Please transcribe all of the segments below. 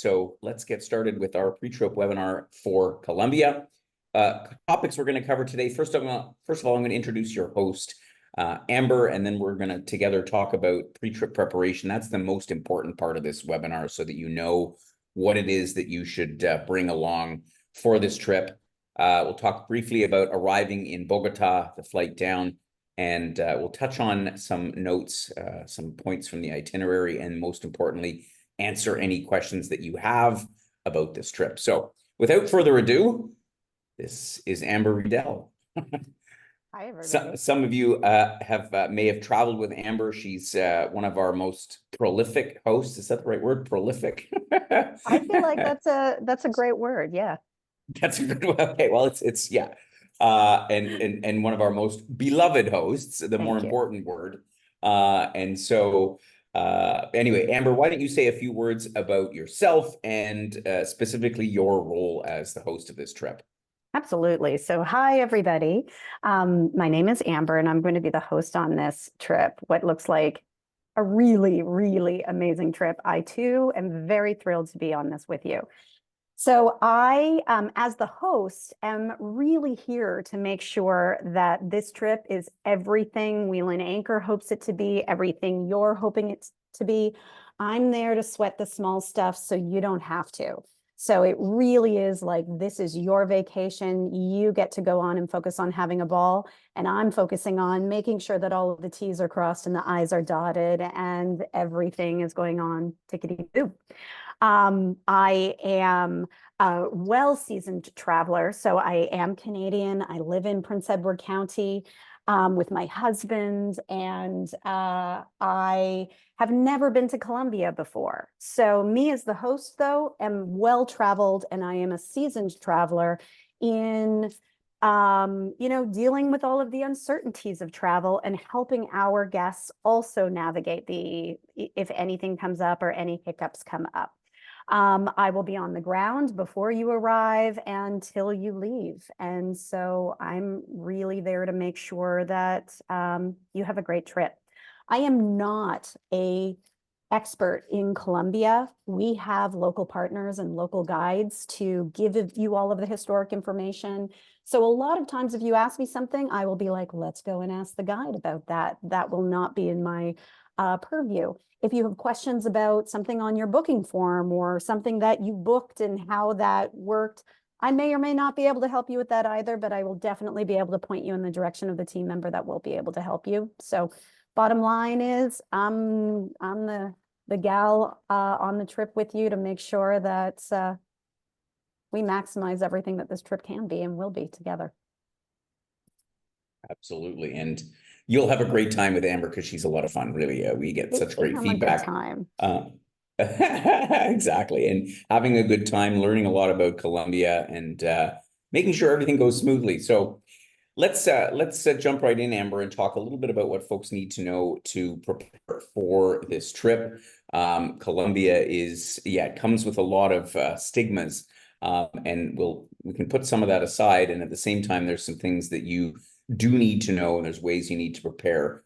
So let's get started with our pre-trip webinar for Colombia. Topics we're going to cover today. First of all, I'm going to introduce your host, Amber, and then we're going to together talk about pre-trip preparation. That's the most important part of this webinar, so that you know what it is that you should bring along for this trip. We'll talk briefly about arriving in Bogota, the flight down, and we'll touch on some notes, some points from the itinerary, and most importantly, answer any questions that you have about this trip. So without further ado, this is Amber Riedel. Hi, everybody. Some of you may have traveled with Amber. She's one of our most prolific hosts. Is that the right word? Prolific? I feel like that's a great word. Yeah. That's a good one. Okay, well, it's yeah. And one of our most beloved hosts, the more important word. And so anyway, Amber, why don't you say a few words about yourself and specifically your role as the host of this trip? Absolutely. So hi, everybody. My name is Amber, and I'm going to be the host on this trip, what looks like a really, really amazing trip. I, too, am very thrilled to be on this with you. So I, as the host, am really here to make sure that this trip is everything Wheel and Anchor hopes it to be, everything you're hoping it to be. I'm there to sweat the small stuff so you don't have to. So it really is like, this is your vacation. You get to go on and focus on having a ball. And I'm focusing on making sure that all of the T's are crossed and the I's are dotted and everything is going on tickety-boo. I am a well-seasoned traveler. So I am Canadian. I live in Prince Edward County with my husband, and I have never been to Colombia before. So me as the host, though, am well-traveled, and I am a seasoned traveler in dealing with all of the uncertainties of travel and helping our guests also navigate if anything comes up or any hiccups come up. I will be on the ground before you arrive until you leave. And so I'm really there to make sure that you have a great trip. I am not an expert in Colombia. We have local partners and local guides to give you all of the historic information. So a lot of times if you ask me something, I will be like, let's go and ask the guide about that. That will not be in my purview. If you have questions about something on your booking form or something that you booked and how that worked, I may or may not be able to help you with that either, but I will definitely be able to point you in the direction of the team member that will be able to help you. So bottom line is I'm the gal on the trip with you to make sure that we maximize everything that this trip can be and will be together. Absolutely. And you'll have a great time with Amber because she's a lot of fun. Really, we get such great feedback. Exactly. And having a good time, learning a lot about Colombia, and making sure everything goes smoothly. So let's jump right in, Amber, and talk a little bit about what folks need to know to prepare for this trip. Colombia it comes with a lot of stigmas, and we can put some of that aside. And at the same time, there's some things that you do need to know, and there's ways you need to prepare.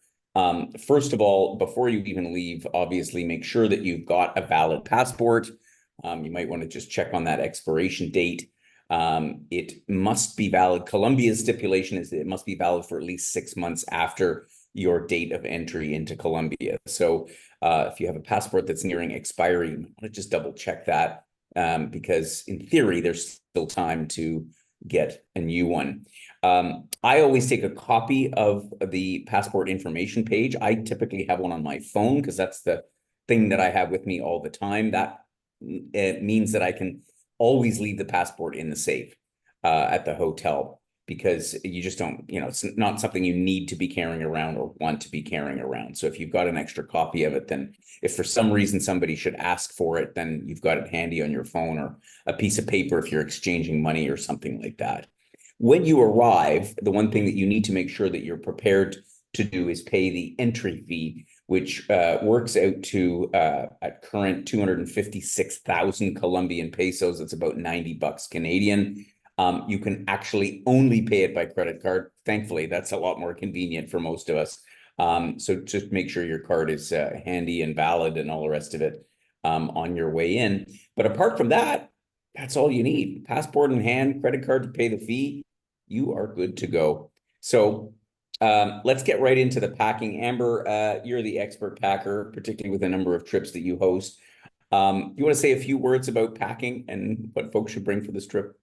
First of all, before you even leave, obviously make sure that you've got a valid passport. You might want to just check on that expiration date. It must be valid. Colombia's stipulation is that it must be valid for at least 6 months after your date of entry into Colombia. So if you have a passport that's nearing expiry, you want to just double check that, because in theory, there's still time to get a new one. I always take a copy of the passport information page. I typically have one on my phone because that's the thing that I have with me all the time. That it means that I can always leave the passport in the safe at the hotel, because you just don't, it's not something you need to be carrying around or want to be carrying around. So if you've got an extra copy of it, then if for some reason somebody should ask for it, then you've got it handy on your phone or a piece of paper if you're exchanging money or something like that. When you arrive, the one thing that you need to make sure that you're prepared to do is pay the entry fee, which works out to at current 256,000 Colombian pesos. It's about 90 bucks Canadian. You can actually only pay it by credit card. Thankfully, that's a lot more convenient for most of us. So just make sure your card is handy and valid and all the rest of it. on your way in. But apart from that, that's all you need. Passport in hand, credit card to pay the fee. You are good to go. So let's get right into the packing. Amber, you're the expert packer, particularly with a number of trips that you host. You want to say a few words about packing and what folks should bring for this trip?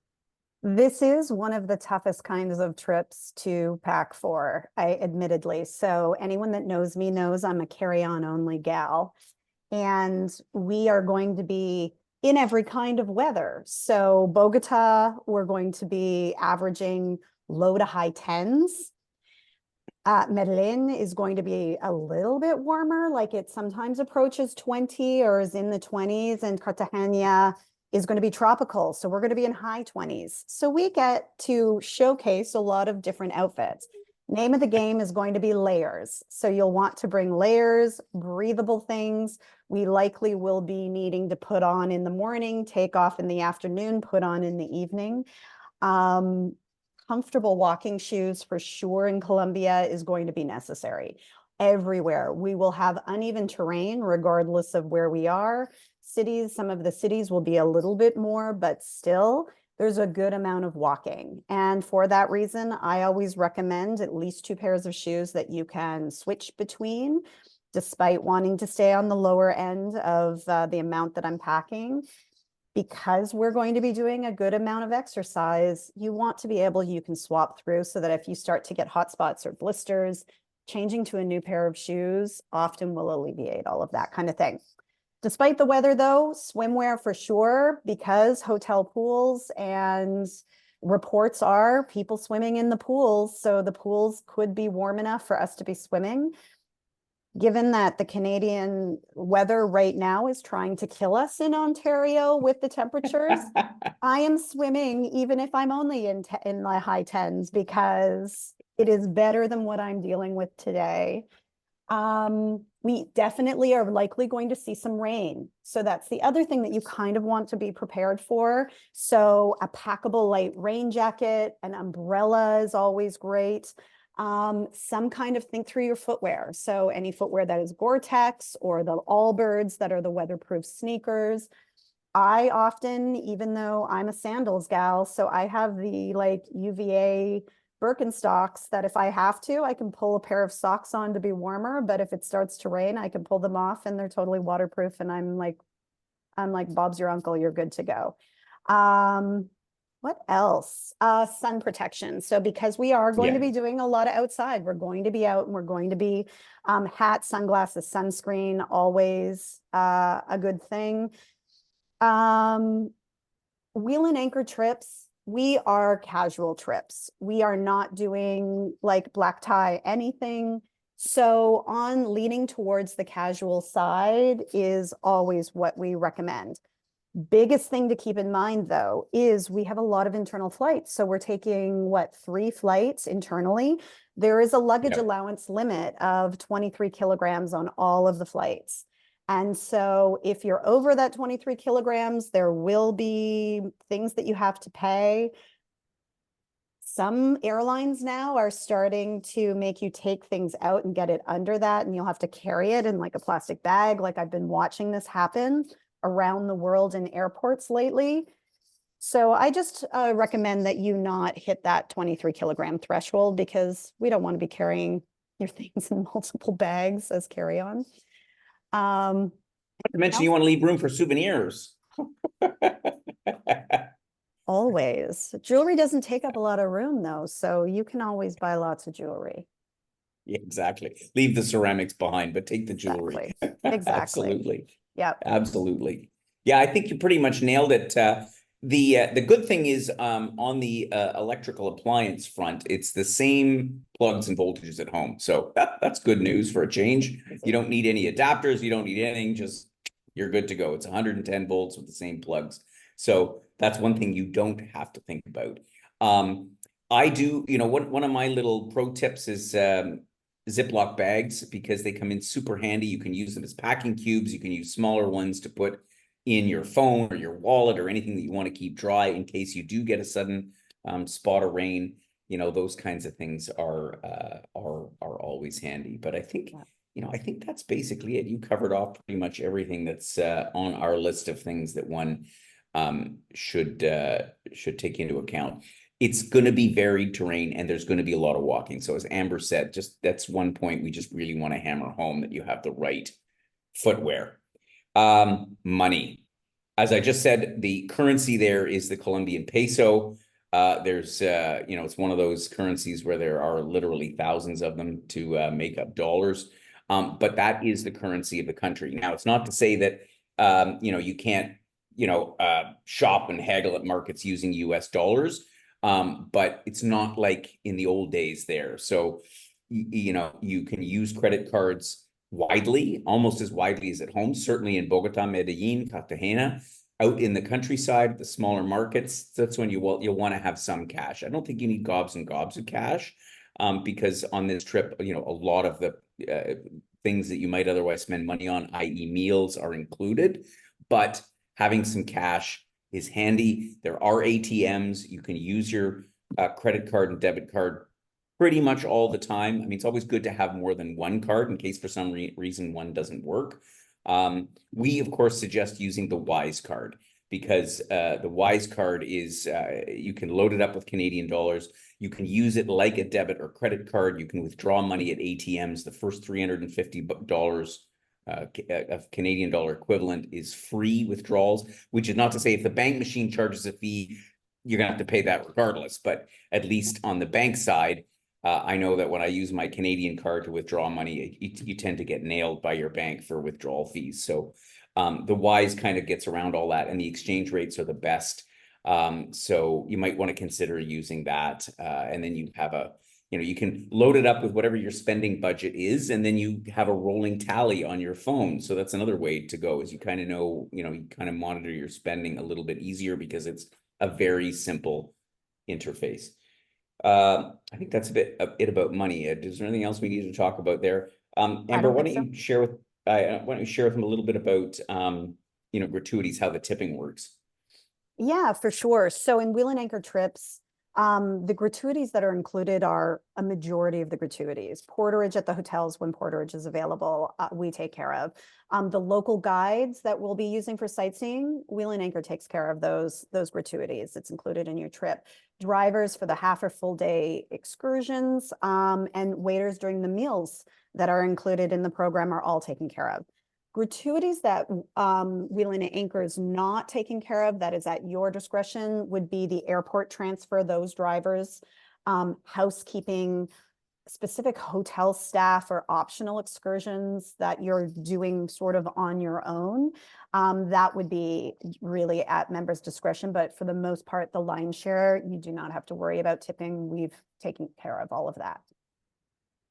This is one of the toughest kinds of trips to pack for, I admittedly. So anyone that knows me knows I'm a carry-on only gal. And we are going to be in every kind of weather. So Bogota, we're going to be averaging low to high tens. Medellin is going to be a little bit warmer, like it sometimes approaches 20 or is in the 20s, and Cartagena is going to be tropical. So we're going to be in high 20s. So we get to showcase a lot of different outfits. Name of the game is going to be layers. So you'll want to bring layers, breathable things. We likely will be needing to put on in the morning, take off in the afternoon, put on in the evening. Comfortable walking shoes for sure in Colombia is going to be necessary. Everywhere we will have uneven terrain regardless of where we are. Cities, some of the cities will be a little bit more, but still there's a good amount of walking. And for that reason, I always recommend at least 2 pairs of shoes that you can switch between, despite wanting to stay on the lower end of the amount that I'm packing. Because we're going to be doing a good amount of exercise, you want to be able, you can swap through so that if you start to get hot spots or blisters, changing to a new pair of shoes often will alleviate all of that kind of thing. Despite the weather though, swimwear for sure, because hotel pools and reports are people swimming in the pools. So the pools could be warm enough for us to be swimming. Given that the Canadian weather right now is trying to kill us in Ontario with the temperatures, I am swimming even if I'm only in my high tens because it is better than what I'm dealing with today. We definitely are likely going to see some rain. So that's the other thing that you kind of want to be prepared for. So a packable light rain jacket, an umbrella is always great. Some kind of think through your footwear. So any footwear that is Gore-Tex or the Allbirds that are the weatherproof sneakers. I often, even though I'm a sandals gal, so I have the like UVA Birkenstocks that if I have to, I can pull a pair of socks on to be warmer. But if it starts to rain, I can pull them off and they're totally waterproof. And I'm like Bob's your uncle, you're good to go. What else? Sun protection. So because we are going to be doing a lot of outside, we're going to be out and we're going to be hat, sunglasses, sunscreen, always a good thing. Wheel and anchor trips, we are casual trips. We are not doing like black tie anything. So on leaning towards the casual side is always what we recommend. Biggest thing to keep in mind, though, is we have a lot of internal flights. So we're taking, what, 3 flights internally? There is a luggage allowance limit of 23 kilograms on all of the flights. And so if you're over that 23 kilograms, there will be things that you have to pay. Some airlines now are starting to make you take things out and get it under that, and you'll have to carry it in like a plastic bag. Like I've been watching this happen around the world in airports lately. So I just recommend that you not hit that 23 kilogram threshold because we don't want to be carrying your things in multiple bags as carry-on. Not to mention you want to leave room for souvenirs. Always. Jewelry doesn't take up a lot of room though, so you can always buy lots of jewelry. Yeah, exactly. Leave the ceramics behind, but take the jewelry. Exactly. Absolutely. Yep. Absolutely. Yeah, I think you pretty much nailed it. The good thing is on the electrical appliance front, it's the same plugs and voltages at home. So that's good news for a change. You don't need any adapters. You don't need anything. Just you're good to go. It's 110 volts with the same plugs. So that's one thing you don't have to think about. I do, one of my little pro tips is Ziploc bags because they come in super handy. You can use them as packing cubes. You can use smaller ones to put in your phone or your wallet or anything that you want to keep dry in case you do get a sudden spot of rain. Those kinds of things are always handy. But I think I think that's basically it. You covered off pretty much everything that's on our list of things that one should take into account. It's going to be varied terrain and there's going to be a lot of walking. So as Amber said, just that's one point we just really want to hammer home, that you have the right footwear. Money. As I just said, the currency there is the Colombian peso. There's, it's one of those currencies where there are literally thousands of them to make up dollars. But that is the currency of the country. Now, it's not to say that, you can't, shop and haggle at markets using US dollars. But it's not like in the old days there. So, you can use credit cards widely, almost as widely as at home, certainly in Bogota, Medellin, Cartagena. Out in the countryside, the smaller markets, that's when you'll want to have some cash. I don't think you need gobs and gobs of cash, because on this trip, a lot of the things that you might otherwise spend money on, i.e. meals, are included. But having some cash is handy. There are ATMs. You can use your credit card and debit card pretty much all the time. I mean, it's always good to have more than one card in case for some reason one doesn't work. We, of course, suggest using the Wise card, because the Wise card is, you can load it up with Canadian dollars. You can use it like a debit or credit card. You can withdraw money at ATMs. The first $350 of Canadian dollar equivalent is free withdrawals, which is not to say if the bank machine charges a fee, you're going to have to pay that regardless. But at least on the bank side, I know that when I use my Canadian card to withdraw money, you tend to get nailed by your bank for withdrawal fees. So the Wise kind of gets around all that, and the exchange rates are the best. So you might want to consider using that. And then you have you can load it up with whatever your spending budget is, and then you have a rolling tally on your phone. So that's another way to go, is you kind of know, you kind of monitor your spending a little bit easier because it's a very simple interface. I think that's it about money. Is there anything else we need to talk about there? Amber, don't why think don't you share with them a little bit about gratuities, how the tipping works? Yeah, for sure. So in Wheel and Anchor trips, the gratuities that are included are a majority of the gratuities. Porterage at the hotels when porterage is available, we take care of. The local guides that we'll be using for sightseeing, Wheel and Anchor takes care of those gratuities. It's included in your trip. Drivers for the half or full day excursions, and waiters during the meals that are included in the program are all taken care of. Gratuities that Wheel and Anchor is not taking care of, that is at your discretion, would be the airport transfer, those drivers, housekeeping, specific hotel staff, or optional excursions that you're doing sort of on your own. That would be really at members' discretion, but for the most part, the lion's share, you do not have to worry about tipping. We've taken care of all of that.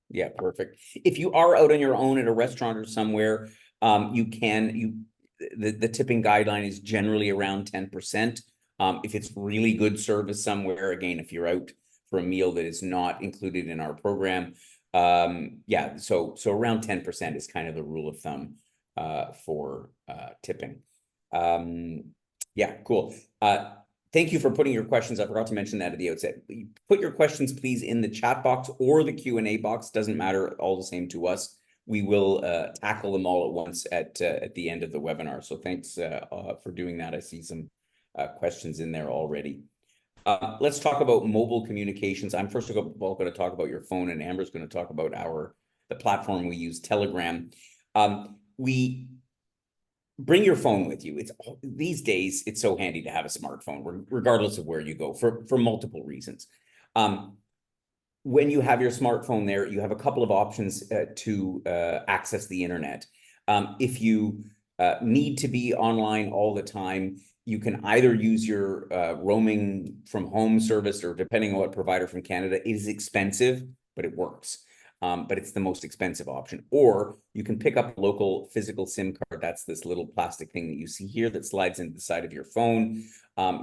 Yeah, perfect. If you are out on your own at a restaurant or somewhere, the tipping guideline is generally around 10%. If it's really good service somewhere, again, if you're out for a meal that is not included in our program, so around 10% is kind of the rule of thumb for tipping. Yeah, cool. Thank you for putting your questions. I forgot to mention that at the outset. Put your questions, please, in the chat box or the Q&A box. Doesn't matter, all the same to us. We will tackle them all at once at the end of the webinar. So thanks for doing that. I see some questions in there already. Let's talk about mobile communications. I'm first of all going to talk about your phone, and Amber's going to talk about the platform we use, Telegram. We bring your phone with you. These days, it's so handy to have a smartphone, regardless of where you go, for multiple reasons. When you have your smartphone there, you have a couple of options to access the internet. If you need to be online all the time, you can either use your roaming from home service, or depending on what provider from Canada. It is expensive, but it works. But it's the most expensive option. Or you can pick up a local physical SIM card. That's this little plastic thing that you see here that slides into the side of your phone.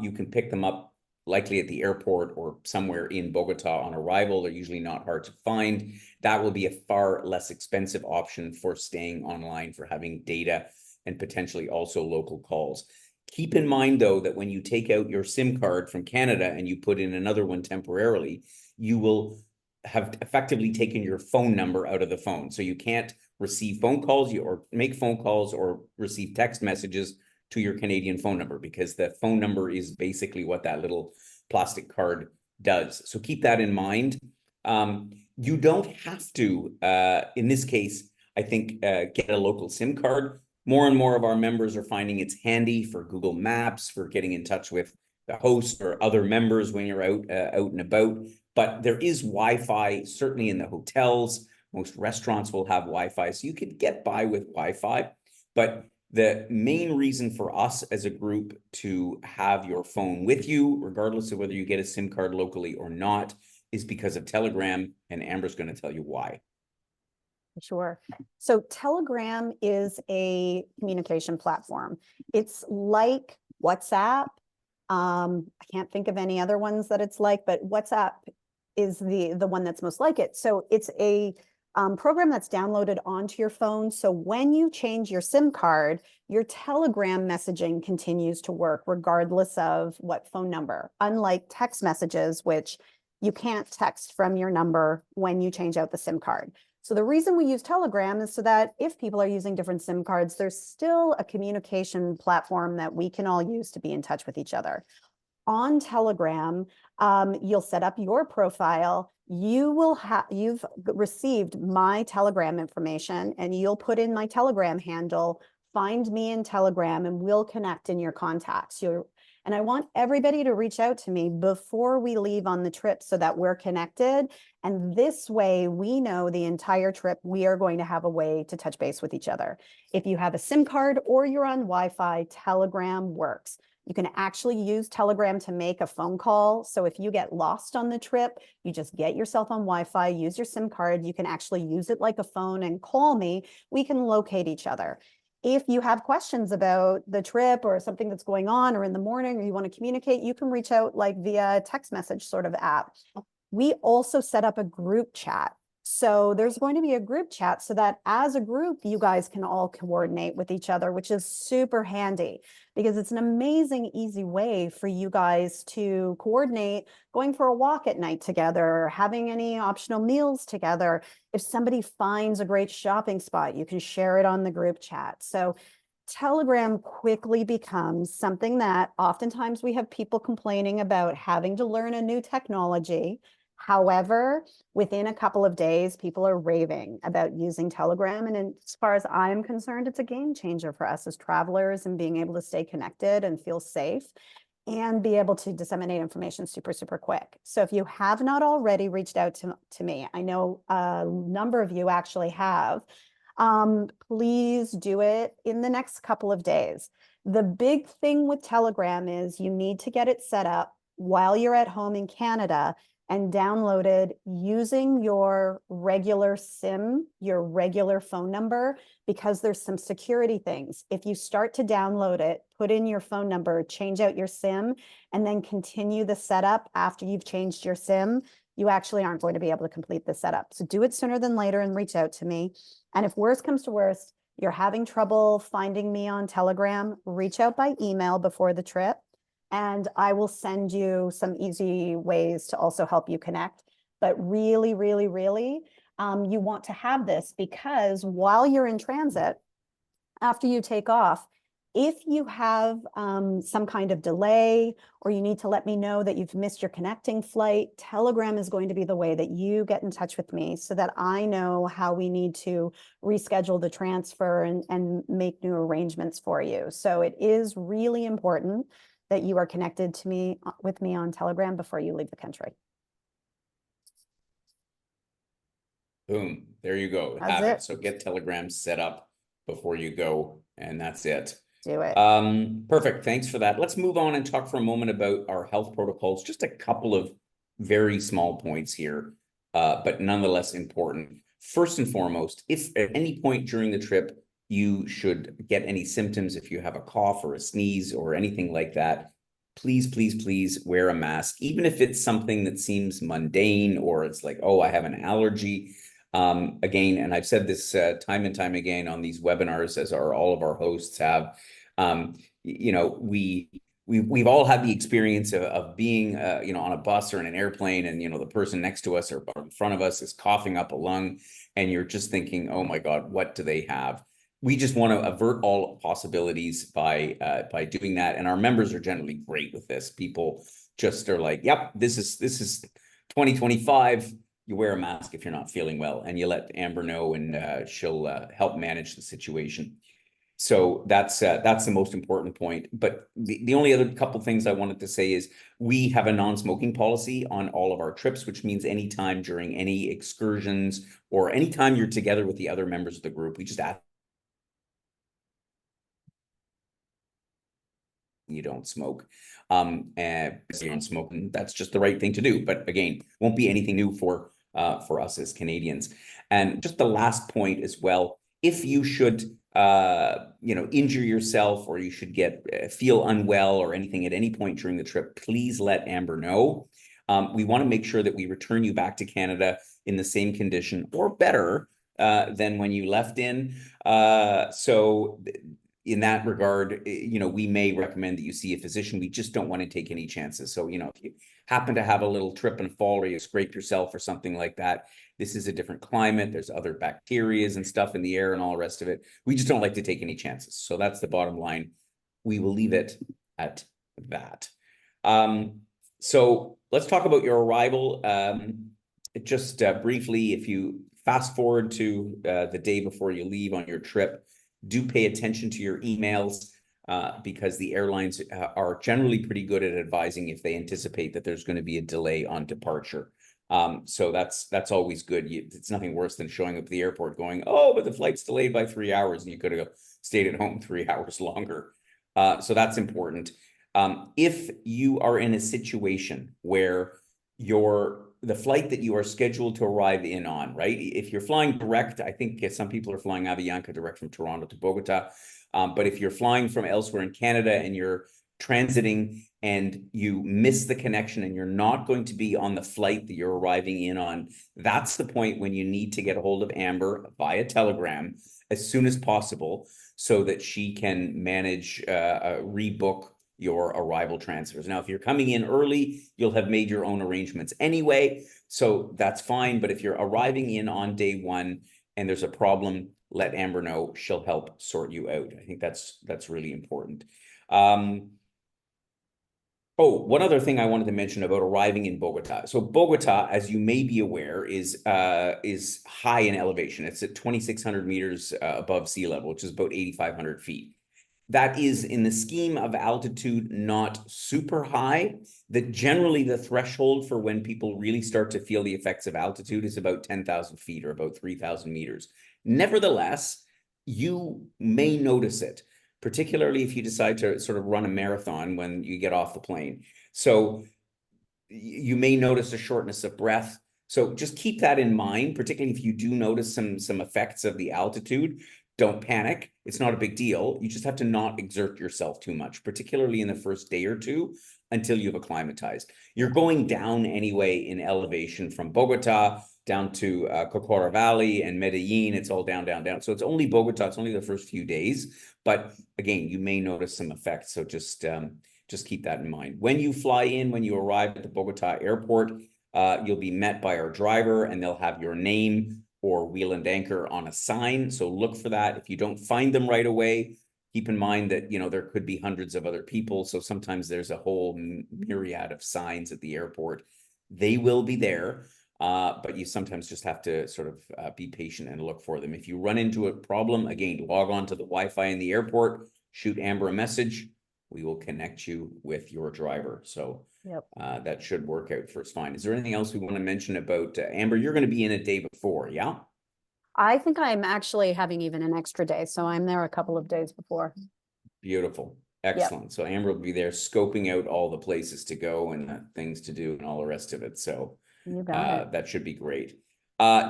You can pick them up likely at the airport or somewhere in Bogota on arrival. They're usually not hard to find. That will be a far less expensive option for staying online, for having data, and potentially also local calls. Keep in mind, though, that when you take out your SIM card from Canada and you put in another one temporarily, you will have effectively taken your phone number out of the phone. So you can't receive phone calls or make phone calls or receive text messages to your Canadian phone number, because the phone number is basically what that little plastic card does. So keep that in mind. You don't have to, in this case, I think, get a local SIM card. More and more of our members are finding it's handy for Google Maps, for getting in touch with the host or other members when you're out and about. But there is Wi-Fi, certainly in the hotels. Most restaurants will have Wi-Fi, so you could get by with Wi-Fi. But the main reason for us as a group to have your phone with you, regardless of whether you get a SIM card locally or not, is because of Telegram, and Amber's going to tell you why. Sure. So Telegram is a communication platform. It's like WhatsApp. I can't think of any other ones that it's like, but WhatsApp is the one that's most like it. So it's a program that's downloaded onto your phone. So when you change your SIM card, your Telegram messaging continues to work regardless of what phone number, unlike text messages, which you can't text from your number when you change out the SIM card. So the reason we use Telegram is so that if people are using different SIM cards, there's still a communication platform that we can all use to be in touch with each other. On Telegram, you'll set up your profile. You've received my Telegram information, and you'll put in my Telegram handle, find me in Telegram, and we'll connect in your contacts. And I want everybody to reach out to me before we leave on the trip so that we're connected. And this way, we know the entire trip we are going to have a way to touch base with each other. If you have a SIM card or you're on Wi-Fi, Telegram works. You can actually use Telegram to make a phone call. So if you get lost on the trip, you just get yourself on Wi-Fi, use your SIM card. You can actually use it like a phone and call me. We can locate each other. If you have questions about the trip or something that's going on, or in the morning, or you want to communicate, you can reach out like via text message sort of app. We also set up a group chat. So there's going to be a group chat so that as a group, you guys can all coordinate with each other, which is super handy because it's an amazing, easy way for you guys to coordinate going for a walk at night together, or having any optional meals together. If somebody finds a great shopping spot, you can share it on the group chat. So Telegram quickly becomes something that oftentimes we have people complaining about having to learn a new technology. However, within a couple of days, people are raving about using Telegram. And as far as I'm concerned, it's a game changer for us as travelers and being able to stay connected and feel safe and be able to disseminate information super, super quick. So if you have not already reached out to me, I know a number of you actually have, please do it in the next couple of days. The big thing with Telegram is you need to get it set up while you're at home in Canada and downloaded using your regular SIM, your regular phone number, because there's some security things. If you start to download it, put in your phone number, change out your SIM, and then continue the setup after you've changed your SIM, you actually aren't going to be able to complete the setup. So do it sooner than later and reach out to me. And if worst comes to worst, you're having trouble finding me on Telegram, reach out by email before the trip, and I will send you some easy ways to also help you connect. But really, really, really, you want to have this because while you're in transit, after you take off, if you have some kind of delay or you need to let me know that you've missed your connecting flight, Telegram is going to be the way that you get in touch with me so that I know how we need to reschedule the transfer and make new arrangements for you. So it is really important that you are connected to me with me on Telegram before you leave the country. Boom, there you go. That's Have it. it. So get Telegram set up before you go, and that's it. Do it. Perfect. Thanks for that. Let's move on and talk for a moment about our health protocols. Just a couple of very small points here, but nonetheless important. First and foremost, if at any point during the trip you should get any symptoms, if you have a cough or a sneeze or anything like that, please, please, please wear a mask, even if it's something that seems mundane or it's like, oh, I have an allergy. Again, and I've said this time and time again on these webinars, as are all of our hosts have, we we've all had the experience of being on a bus or in an airplane, and the person next to us or in front of us is coughing up a lung, and you're just thinking, oh my God, what do they have? We just want to avert all possibilities by doing that, and our members are generally great with this. People just are like, yep, this is 2025. You wear a mask if you're not feeling well, and you let Amber know, and she'll help manage the situation. So that's the most important point. But the only other couple things I wanted to say is we have a non-smoking policy on all of our trips, which means anytime during any excursions or anytime you're together with the other members of the group, we just ask you don't smoke. And you don't smoke, and that's just the right thing to do. But again, won't be anything new for us as Canadians. And just the last point as well, if you should injure yourself, or you should get feel unwell or anything at any point during the trip, please let Amber know. We want to make sure that we return you back to Canada in the same condition or better than when you left in. So in that regard, we may recommend that you see a physician. We just don't want to take any chances. So, if you happen to have a little trip and fall, or you scrape yourself or something like that, this is a different climate. There's other bacterias and stuff in the air and all the rest of it. We just don't like to take any chances. So that's the bottom line. We will leave it at that. So let's talk about your arrival. Just briefly, if you fast forward to the day before you leave on your trip, do pay attention to your emails, because the airlines are generally pretty good at advising if they anticipate that there's going to be a delay on departure. So that's always good. It's nothing worse than showing up at the airport going, oh, but the flight's delayed by 3 hours, and you could have stayed at home 3 hours longer. So that's important. If you are in a situation where the flight that you are scheduled to arrive in on, right? If you're flying direct, I think some people are flying Avianca direct from Toronto to Bogota. But if you're flying from elsewhere in Canada and you're transiting and you miss the connection and you're not going to be on the flight that you're arriving in on, that's the point when you need to get a hold of Amber via telegram as soon as possible, so that she can manage rebook your arrival transfers. Now, if you're coming in early, you'll have made your own arrangements anyway, so that's fine. But if you're arriving in on day one and there's a problem, let Amber know. She'll help sort you out. I think that's really important. Oh, one other thing I wanted to mention about arriving in Bogota. So Bogota, as you may be aware, is high in elevation. It's at 2,600 meters above sea level, which is about 8,500 feet. That is, in the scheme of altitude, not super high. That generally the threshold for when people really start to feel the effects of altitude is about 10,000 feet, or about 3,000 meters. Nevertheless, you may notice it, particularly if you decide to sort of run a marathon when you get off the plane. So you may notice a shortness of breath. So just keep that in mind, particularly if you do notice some effects of the altitude. Don't panic. It's not a big deal. You just have to not exert yourself too much, particularly in the first day or two, until you've acclimatized. You're going down anyway in elevation from Bogota down to Cocora Valley and Medellin. It's all down, down, down. So it's only Bogota. It's only the first few days. But again, you may notice some effects. So just keep that in mind. When you fly in, when you arrive at the Bogota airport, you'll be met by our driver, and they'll have your name or wheel and anchor on a sign. So look for that. If you don't find them right away, keep in mind that, there could be hundreds of other people. So sometimes there's a whole myriad of signs at the airport. They will be there, but you sometimes just have to sort of be patient and look for them. If you run into a problem, again, log on to the Wi-Fi in the airport, shoot Amber a message. We will connect you with your driver. So Yep. that should work out first fine. Is there anything else we want to mention about Amber? You're going to be in a day before, yeah? I think I'm actually having even an extra day, so I'm there a couple of days before. Beautiful. Excellent. So Amber will be there scoping out all the places to go and things to do and all the rest of it. So You got it. that should be great.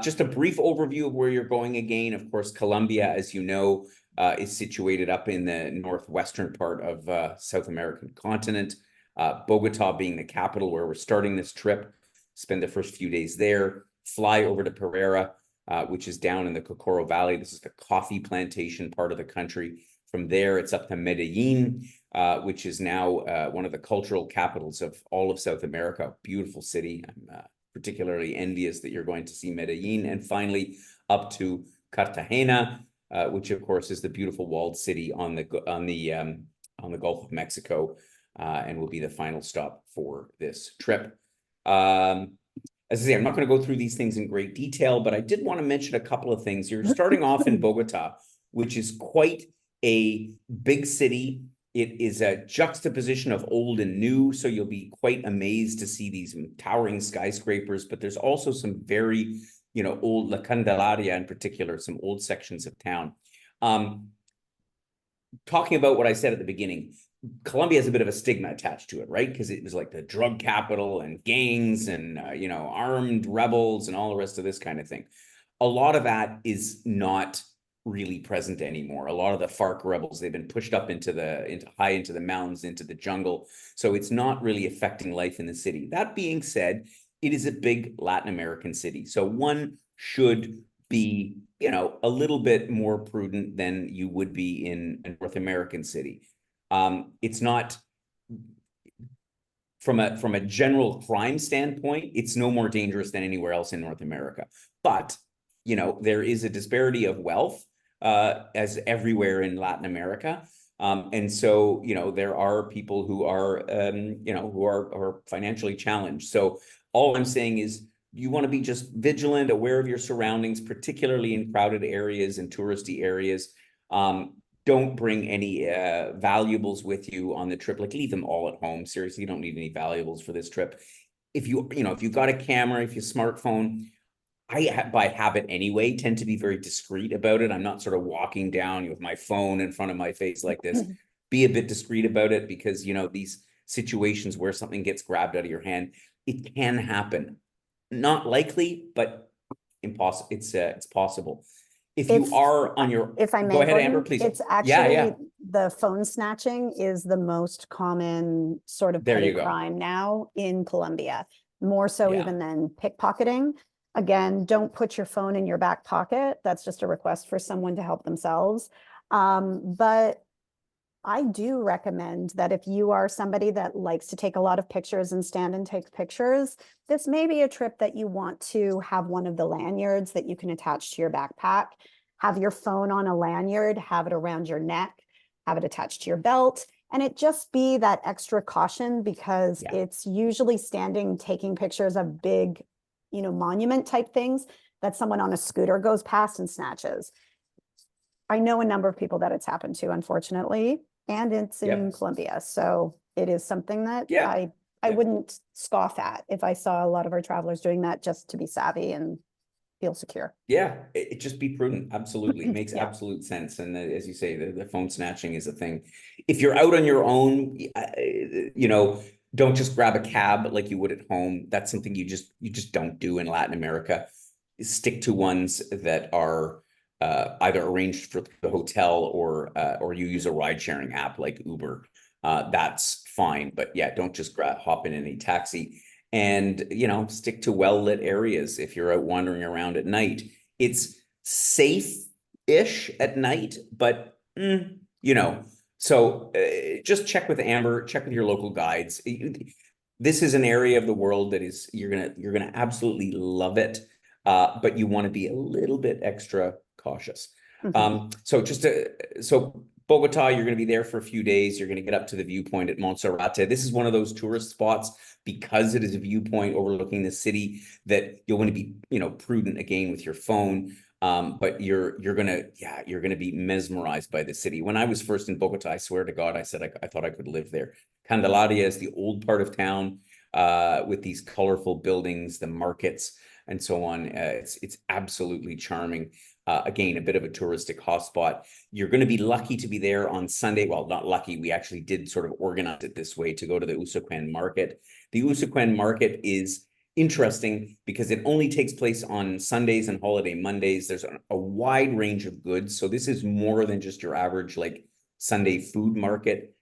Just a brief overview of where you're going again. Of course, Colombia, as you know, is situated up in the northwestern part of South American continent. Bogota being the capital where we're starting this trip. Spend the first few days there. Fly over to Pereira, which is down in the Cocoro Valley. This is the coffee plantation part of the country. From there, it's up to Medellin, which is now one of the cultural capitals of all of South America. Beautiful city. I'm particularly envious that you're going to see Medellin. And finally, up to Cartagena, which of course is the beautiful walled city on the Gulf of Mexico, and will be the final stop for this trip. As I say, I'm not going to go through these things in great detail, but I did want to mention a couple of things. You're starting off in Bogota, which is quite a big city. It is a juxtaposition of old and new, so you'll be quite amazed to see these towering skyscrapers, but there's also some very, old, La Candelaria in particular, some old sections of town. Talking about what I said at the beginning, Colombia has a bit of a stigma attached to it, right? Because it was like the drug capital and gangs and, armed rebels and all the rest of this kind of thing. A lot of that is not really present anymore. A lot of the FARC rebels, they've been pushed up into the mountains, into the jungle. So it's not really affecting life in the city. That being said, it is a big Latin American city. So one should be, a little bit more prudent than you would be in a North American city. It's not, from a general crime standpoint, it's no more dangerous than anywhere else in North America. But, there is a disparity of wealth, as everywhere in Latin America. And so, there are people who are, who are financially challenged. So all I'm saying is you want to be just vigilant, aware of your surroundings, particularly in crowded areas and touristy areas. Don't bring any valuables with you on the trip. Like, leave them all at home. Seriously, you don't need any valuables for this trip. If you've got a camera, if you smartphone, I, by habit anyway, tend to be very discreet about it. I'm not sort of walking down with my phone in front of my face like this. Be a bit discreet about it because, these situations where something gets grabbed out of your hand, it can happen. Not likely, but impossible. It's possible. If you are on your, if I may, go ahead, Gordon, Amber, please. it's actually the phone snatching is the most common sort of petty crime now in Colombia, more so even than pickpocketing. Again, don't put your phone in your back pocket. That's just a request for someone to help themselves. But I do recommend that if you are somebody that likes to take a lot of pictures and stand and take pictures, this may be a trip that you want to have one of the lanyards that you can attach to your backpack. Have your phone on a lanyard, have it around your neck, have it attached to your belt, and it just be that extra caution because it's usually standing, taking pictures of big, monument type things that someone on a scooter goes past and snatches. I know a number of people that it's happened to, unfortunately, and it's in Colombia. So it is something that I wouldn't scoff at if I saw a lot of our travelers doing that, just to be savvy and feel secure. It just be prudent. Absolutely. It makes absolute sense. And as you say, the phone snatching is a thing. If you're out on your own, don't just grab a cab like you would at home. That's something you just don't do in Latin America. Stick to ones that are either arranged for the hotel or you use a ride sharing app like Uber. That's fine. But don't just hop in any taxi. And, stick to well-lit areas if you're out wandering around at night. It's safe-ish at night, but, so just check with Amber, check with your local guides. This is an area of the world that is, you're gonna absolutely love it, but you want to be a little bit extra cautious. So Bogota, you're going to be there for a few days. You're going to get up to the viewpoint at Monserrate. This is one of those tourist spots because it is a viewpoint overlooking the city that you'll want to be, prudent again with your phone. But you're gonna be mesmerized by the city. When I was first in Bogota, I swear to God, I said I thought I could live there. Candelaria is the old part of town with these colorful buildings, the markets, and so on. It's absolutely charming. Again, a bit of a touristic hotspot. You're going to be lucky to be there on Sunday. Well, not lucky. We actually did sort of organize it this way to go to the Usaquén market. The Usaquén market is interesting because it only takes place on Sundays and holiday Mondays. There's a wide range of goods. So this is more than just your average like Sunday food market.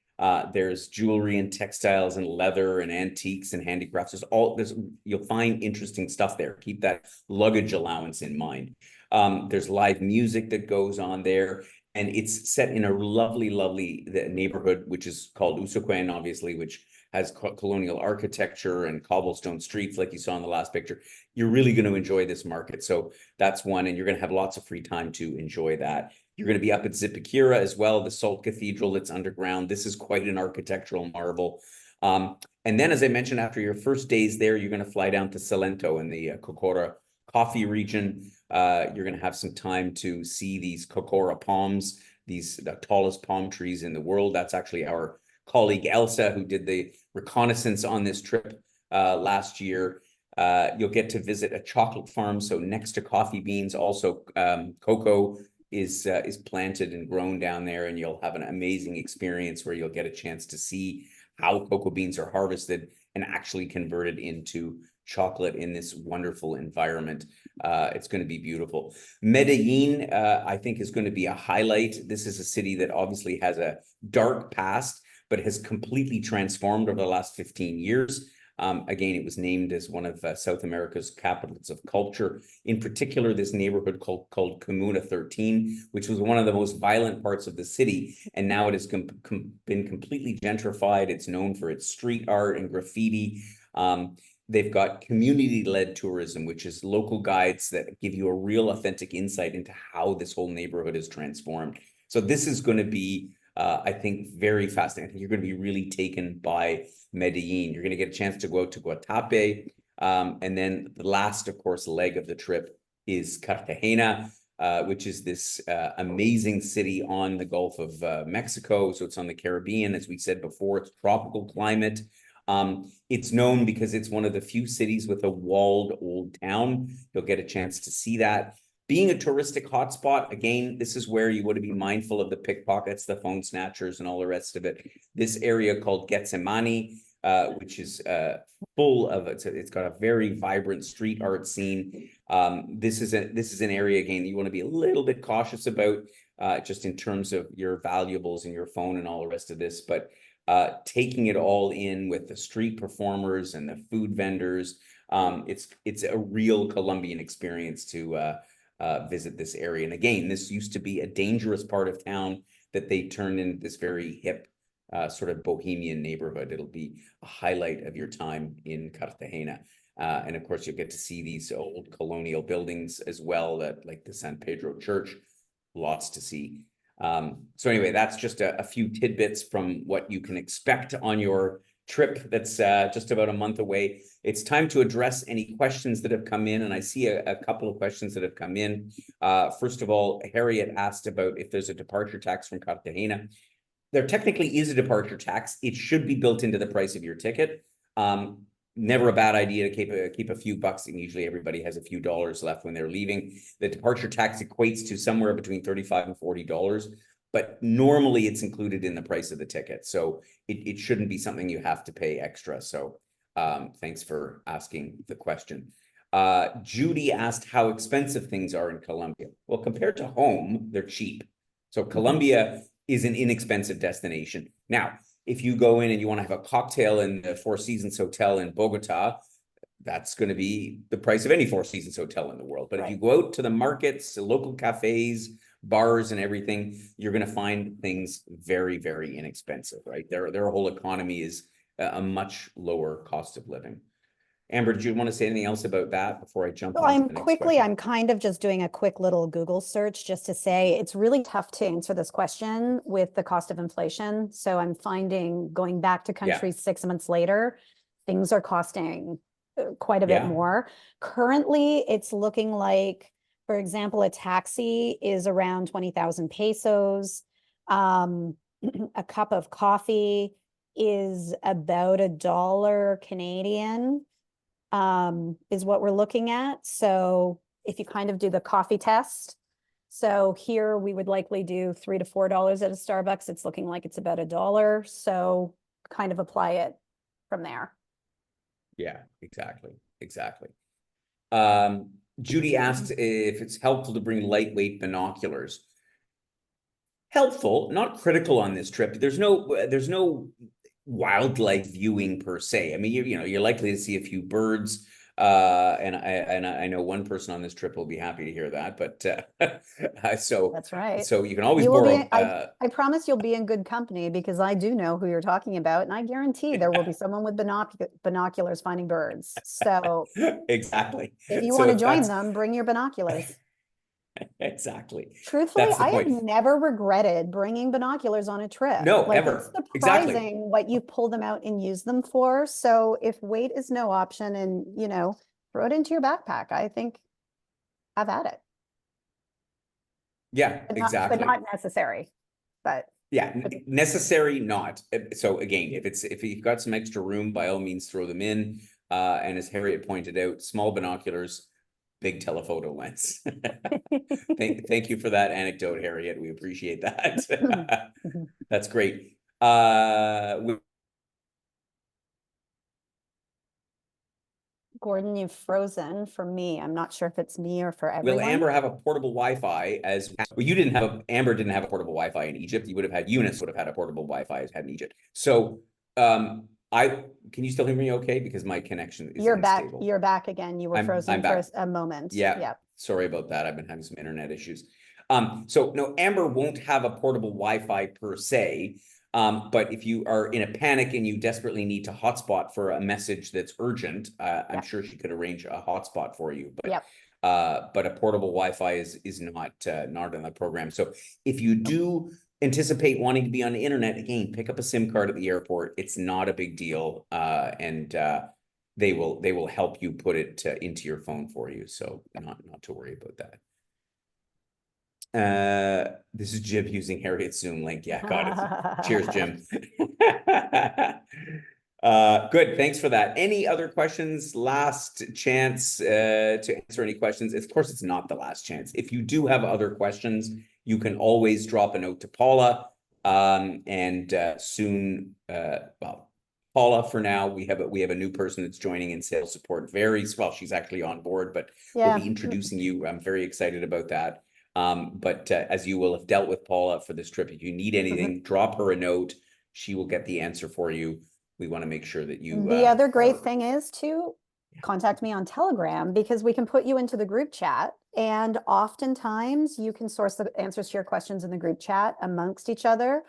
There's jewelry and textiles and leather and antiques and handicrafts. You'll find interesting stuff there. Keep that luggage allowance in mind. There's live music that goes on there. and it's set in a lovely, lovely neighborhood, which is called Usaquén, obviously, which has colonial architecture and cobblestone streets, like you saw in the last picture. You're really going to enjoy this market. So that's one, and you're going to have lots of free time to enjoy that. You're going to be up at Zipaquirá as well, the Salt Cathedral that's underground. This is quite an architectural marvel. And then, as I mentioned, after your first days there, you're going to fly down to Salento in the Cocora coffee region. You're going to have some time to see these Cocora palms, the tallest palm trees in the world. That's actually our colleague Elsa, who did the reconnaissance on this trip last year. You'll get to visit a chocolate farm. So next to coffee beans, also cocoa is planted and grown down there, and you'll have an amazing experience where you'll get a chance to see how cocoa beans are harvested and actually converted into chocolate in this wonderful environment. It's going to be beautiful. Medellin, I think, is going to be a highlight. This is a city that obviously has a dark past, but has completely transformed over the last 15 years. Again, it was named as one of South America's capitals of culture. In particular, this neighborhood called Comuna 13, which was one of the most violent parts of the city. And now it has been completely gentrified. It's known for its street art and graffiti. They've got community-led tourism, which is local guides that give you a real authentic insight into how this whole neighborhood is transformed. So this is going to be, I think, very fascinating. I think you're going to be really taken by Medellin. You're going to get a chance to go out to Guatape. And then the last, of course, leg of the trip is Cartagena, which is this amazing city on the Gulf of Mexico. So it's on the Caribbean. As we said before, it's tropical climate. It's known because it's one of the few cities with a walled old town. You'll get a chance to see that. Being a touristic hotspot, again, this is where you want to be mindful of the pickpockets, the phone snatchers, and all the rest of it. This area called Getsemani, which is full of it's got a very vibrant street art scene. This is an area, again, you want to be a little bit cautious about, just in terms of your valuables and your phone and all the rest of this, but taking it all in with the street performers and the food vendors. It's a real Colombian experience to visit this area. And again, this used to be a dangerous part of town that they turned into this very hip sort of bohemian neighborhood. It'll be a highlight of your time in Cartagena. And of course, you'll get to see these old colonial buildings as well, like the San Pedro Church. Lots to see. So anyway, that's just a few tidbits from what you can expect on your trip that's just about a month away. It's time to address any questions that have come in, and I see a couple of questions that have come in. First of all, Harriet asked about if there's a departure tax from Cartagena. There technically is a departure tax. It should be built into the price of your ticket. Never a bad idea to keep a few bucks, and usually everybody has a few dollars left when they're leaving. The departure tax equates to somewhere between $35 and $40, but normally it's included in the price of the ticket. So it shouldn't be something you have to pay extra. So thanks for asking the question. Judy asked how expensive things are in Colombia. Well, compared to home, they're cheap. So Colombia is an inexpensive destination. Now, if you go in and you want to have a cocktail in the Four Seasons Hotel in Bogota, that's going to be the price of any Four Seasons hotel in the world. But if you go out to the markets, the local cafes, bars, and everything, you're going to find things very, very inexpensive, right? Their whole economy is a much lower cost of living. Amber, do you want to say anything else about that before I jump on to the next question? I'm kind of just doing a quick little Google search just to say it's really tough to answer this question with the cost of inflation. So I'm finding, going back to countries 6 months later, things are costing quite a bit more. Currently, it's looking like, for example, a taxi is around 20,000 pesos. A cup of coffee is about $1 Canadian. Is what we're looking at. So if you kind of do the coffee test, so here we would likely do $3 to $4 at a Starbucks. It's looking like it's about $1. So kind of apply it from there. Yeah, exactly. Judy asked if it's helpful to bring lightweight binoculars. Helpful, not critical on this trip. There's no wildlife viewing per se. I mean, you're likely to see a few birds. And I know one person on this trip will be happy to hear that, but so That's right. you can always You will borrow. be, I promise you'll be in good company because I do know who you're talking about, and I guarantee there will be someone with binoculars finding birds. So Exactly. if you So want to if join that's them, bring your binoculars. exactly, Truthfully, that's the I have point. never regretted bringing binoculars on a trip. No, Like it's ever. Exactly. surprising what you pull them out and use them for. So if weight is no option and, throw it into your backpack, I think I've had it, Yeah, but exactly. not necessary. But Yeah, okay. necessary not. So again, if you've got some extra room, by all means throw them in. And as Harriet pointed out, small binoculars, big telephoto lens. Thank you for that anecdote, Harriet. We appreciate that. That's great. Gordon, you've frozen for me. I'm not sure if it's me or for Will everyone. Amber have a portable Wi-Fi as well? You didn't have Amber didn't have a portable Wi-Fi in Egypt. You would have had Eunice would have had a portable Wi-Fi as had in Egypt. So I can you still hear me okay? Because my connection is You're back. unstable. You're back again. You were I'm frozen for back. a moment. Yeah, Yeah. sorry about that. I've been having some internet issues. So no, Amber won't have a portable Wi-Fi per se. But if you are in a panic and you desperately need to hotspot for a message that's urgent, I'm Yep. sure she could arrange a hotspot for you. Yep. But a portable Wi-Fi is not in the program. So if you Nope. do anticipate wanting to be on the internet again, pick up a SIM card at the airport. It's not a big deal, and they will help you put it into your phone for you. So not to worry about that. This is Jim using Harriet's Zoom link. Yeah, got it. Cheers, Jim. Good. Thanks for that. Any other questions? Last chance to answer any questions. Of course, it's not the last chance. If you do have other questions, you can always drop a note to Paula. And soon, well, Paula, for now, we have a new person that's joining in sales support. Very well, she's actually on board, but we'll Yeah. be introducing you. I'm very excited about that. But as you will have dealt with Paula for this trip, if you need anything, drop her a note. She will get the answer for you. We want to make sure that you The other great are. thing is to contact me on Telegram because we can put you into the group chat. And oftentimes you can source the answers to your questions in the group chat amongst each other.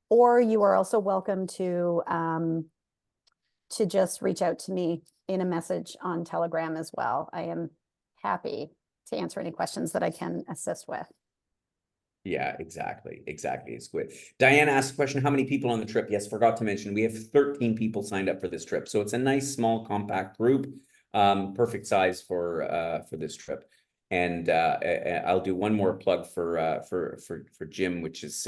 Or you are also welcome to just reach out to me in a message on Telegram as well. I am happy to answer any questions that I can assist with. Yeah, exactly. It's good. Diane asked a question, how many people on the trip? Yes, forgot to mention, we have 13 people signed up for this trip. So it's a nice, small, compact group, perfect size for this trip. And I'll do one more plug for Jim, which is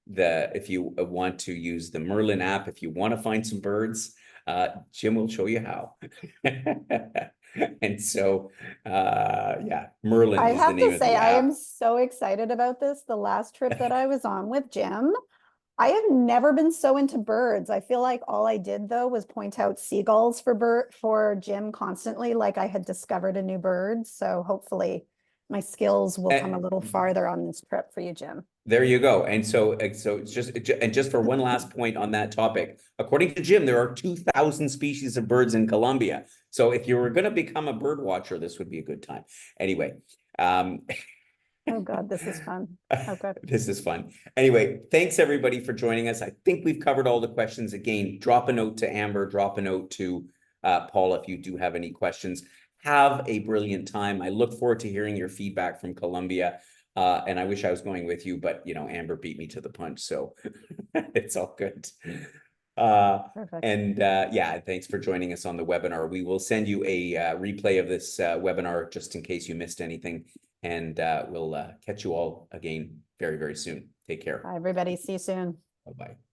if you want to use the Merlin app, if you want to find some birds, Jim will show you how. And so, yeah, Merlin I is the have name to of say, the I am app. so excited about this. The last trip that I was on with Jim, I have never been so into birds. I feel like all I did though was point out seagulls for Jim constantly, like I had discovered a new bird. So hopefully my skills will come a little farther on this trip for you, Jim. There you go. And so it's just for one last point on that topic, according to Jim, there are 2,000 species of birds in Colombia. So if you were going to become a bird watcher, this would be a good time. Anyway, Oh God, this is fun. Oh God. this is fun. Anyway, thanks everybody for joining us. I think we've covered all the questions. Again, drop a note to Amber, drop a note to Paula if you do have any questions. Have a brilliant time. I look forward to hearing your feedback from Colombia. And I wish I was going with you, but Amber beat me to the punch, so it's all good. Perfect. And yeah, thanks for joining us on the webinar. We will send you a replay of this webinar just in case you missed anything. And we'll catch you all again very, very soon. Take care. Bye, everybody. See you soon. Bye-bye.